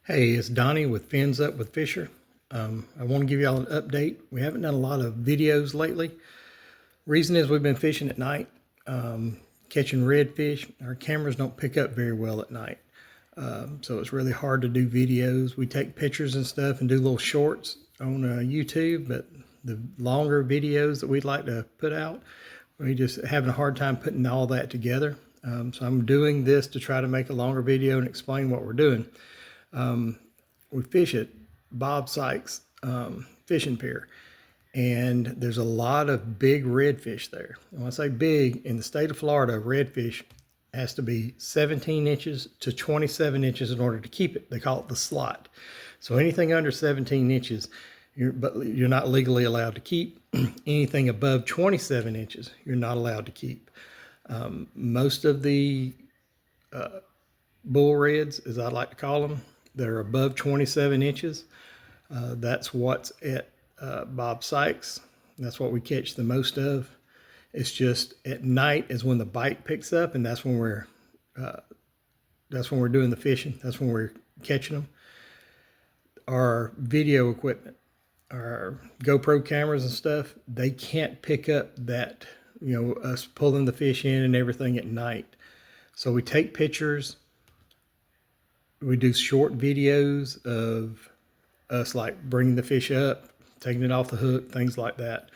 Hey, it's Donnie with Fins Up with Fisher. I want to give y'all an update. We haven't done a lot of videos lately. Reason is we've been fishing at night, catching redfish. Our cameras don't pick up very well at night. So it's really hard to do videos. We take pictures and stuff and do little shorts on YouTube, but the longer videos that we'd like to put out, we just having a hard time putting all that together. So I'm doing this to try to make a longer video and explain what we're doing. We fish at Bob Sykes fishing pier, and there's a lot of big redfish there. And when I say big, in the state of Florida, redfish has to be 17 inches to 27 inches in order to keep it. They call it the slot. So anything under 17 inches, you're not legally allowed to keep. Anything above 27 inches, you're not allowed to keep. Most of the bull reds, as I like to call them, they're above 27 inches. That's what's at Bob Sykes. That's what we catch the most of. It's just at night is when the bite picks up, and that's when we're doing the fishing. That's when we're catching them. Our video equipment, our GoPro cameras and stuff, they can't pick up that, us pulling the fish in and everything at night. So we take pictures. We do short videos of us like bringing the fish up, taking it off the hook, things like that.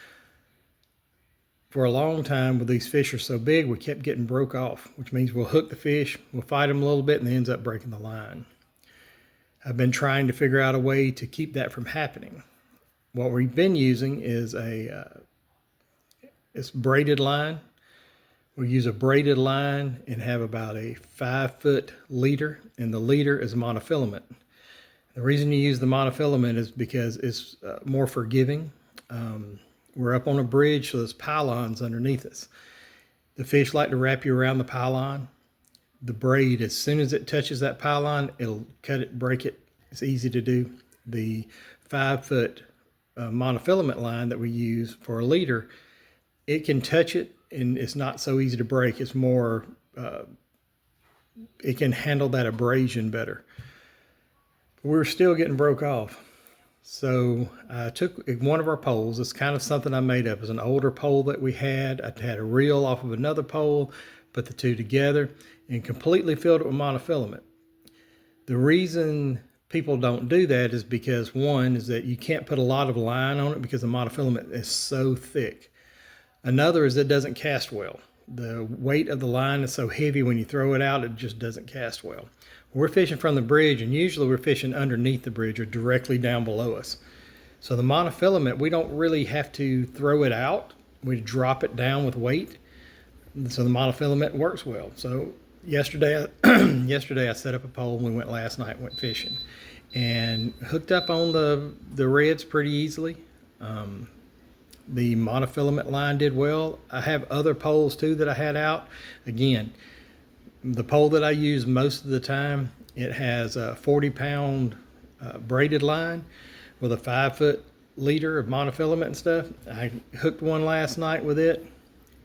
For a long time, with these fish are so big, we kept getting broke off, which means we'll hook the fish, we'll fight them a little bit, and it ends up breaking the line. I've been trying to figure out a way to keep that from happening. What we've been using is it's braided line. We use a braided line and have about a 5-foot leader, and the leader is monofilament. The reason you use the monofilament is because it's more forgiving. We're up on a bridge, so there's pylons underneath us. The fish like to wrap you around the pylon. The braid, as soon as it touches that pylon, it'll cut it, break it. It's easy to do. The 5-foot monofilament line that we use for a leader, it can touch it, and it's not so easy to break. It's more, it can handle that abrasion better. We're still getting broke off. So I took one of our poles. It's kind of something I made up. It's an older pole that we had. I had a reel off of another pole, put the two together, and completely filled it with monofilament. The reason people don't do that is because, one, is that you can't put a lot of line on it because the monofilament is so thick. Another is it doesn't cast well. The weight of the line is so heavy when you throw it out, it just doesn't cast well. We're fishing from the bridge, and usually we're fishing underneath the bridge or directly down below us. So the monofilament, we don't really have to throw it out. We drop it down with weight. So the monofilament works well. So yesterday I set up a pole, and we went last night, went fishing, and hooked up on the reds pretty easily. The monofilament line did well. I have other poles too that I had out. Again, the pole that I use most of the time, it has a 40-pound braided line with a 5-foot leader of monofilament and stuff. I hooked one last night with it.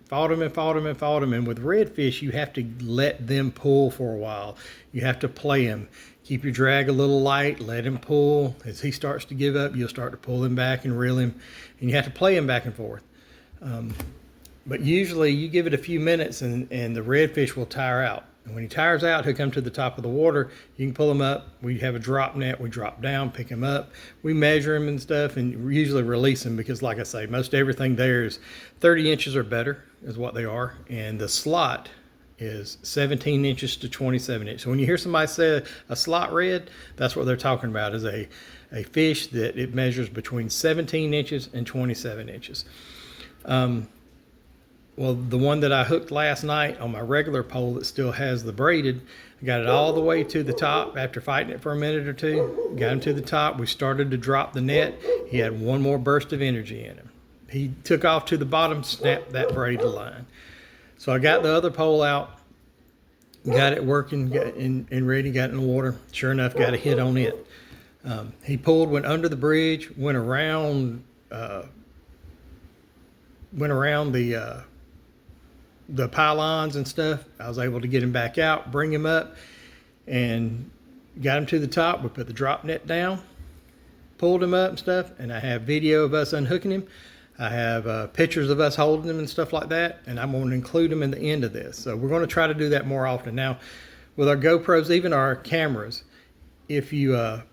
Fought them and fought them and fought them. And with redfish, you have to let them pull for a while. You have to play them. Keep your drag a little light, let him pull. As he starts to give up, you'll start to pull him back and reel him. And you have to play him back and forth. But usually you give it a few minutes and the redfish will tire out. And when he tires out, he'll come to the top of the water. You can pull him up. We have a drop net. We drop down, pick him up. We measure him and stuff and usually release him because, like I say, most everything there is 30 inches or better is what they are. And the slot is 17 inches to 27 inches. So when you hear somebody say a slot red, that's what they're talking about, is a fish that it measures between 17 inches and 27 inches. Well, the one that I hooked last night on my regular pole that still has the braided, I got it all the way to the top after fighting it for a minute or two. Got him to the top. We started to drop the net. He had one more burst of energy in him. He took off to the bottom, snapped that braided line. So I got the other pole out, got it working, and ready, got in the water. Sure enough, got a hit on it. He pulled, went under the bridge, went around the pylons and stuff. I was able to get him back out, bring him up, and got him to the top, we put the drop net down, pulled him up and stuff, and I have video of us unhooking him. I have pictures of us holding him and stuff like that, and I'm going to include them in the end of this. So we're going to try to do that more often. Now, with our GoPros, even our cameras, if you have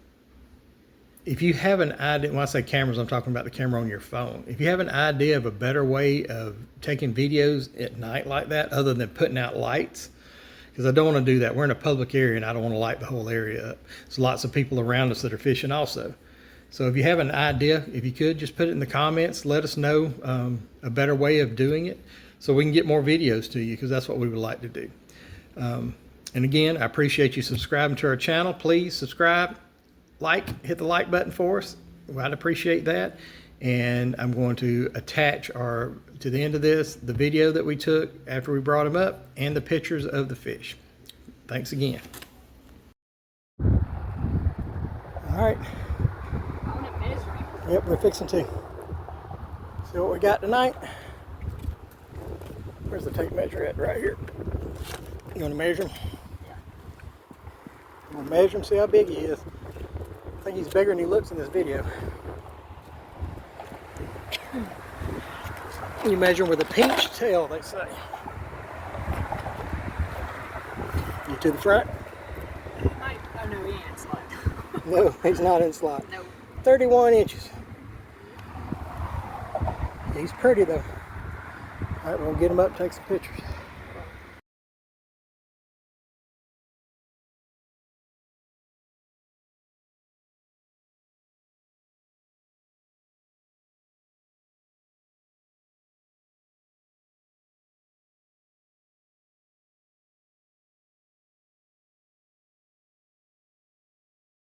an idea, when I say cameras, I'm talking about the camera on your phone. If you have an idea of a better way of taking videos at night like that, other than putting out lights, because I don't want to do that. We're in a public area and I don't want to light the whole area up. There's lots of people around us that are fishing also. So if you have an idea, if you could, just put it in the comments. Let us know a better way of doing it so we can get more videos to you, because that's what we would like to do. And again, I appreciate you subscribing to our channel. Please subscribe, hit the like button for us. I'd appreciate that. And I'm going to attach to the end of this, the video that we took after we brought them up and the pictures of the fish. Thanks again. All right. Yep, we're fixing to. See what we got tonight? Where's the tape measure at? Right here. You want to measure him? Yeah. I'm going to measure him, see how big he is. I think he's bigger than he looks in this video. You measure him with a pinch tail, they say. You to the front? Oh no, he ain't in slot. No, he's not in slot. No. 31 inches. He's pretty though. All right, we'll get him up and take some pictures.